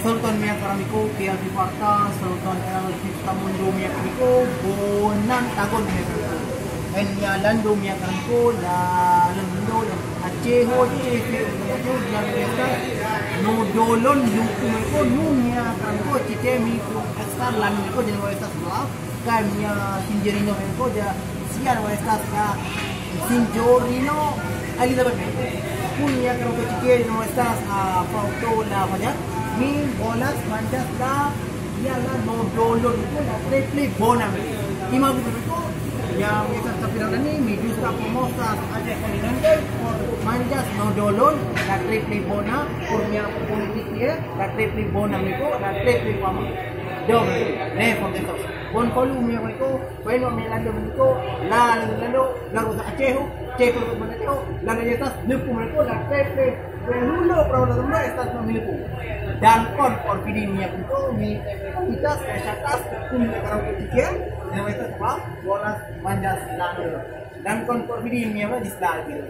Sultan Mia Karamiko, Kia Vivarta, Sultan El Mundo Mia Karamiko, Bonan Tagon Mia Karamiko. En ya Lando Mia Karamiko, la Lando, Aceho, Cefe, yang biasa, no dolon, luku mereka, no Mia Karamiko, Cite Mi, Estar Lando mereka, jangan mereka sebelah, kan Mia Sinjerino mereka, jangan siar mereka sebelah, Sinjorino, Elizabeth mereka. Pun Mia Karamiko Cite, jangan mereka foto lah banyak. Mi bolas mandas la ya la no dolon itu la triple bona me. Ima itu yang kita terpilih ini mi justa pomosas ada kalirange por mandas no dolon la triple bona purnya politik ya la triple bona me itu la triple pama. Doble ne por eso. Bon kolu mi itu bueno me la itu la rosa achejo checo bonito la galletas nupu me itu la triple Penulo problem estas memiliku dan kon orpidimia itu mi kita sesatas pun kalau pikir yang itu apa bolas manjas dan kon orpidimia di stadium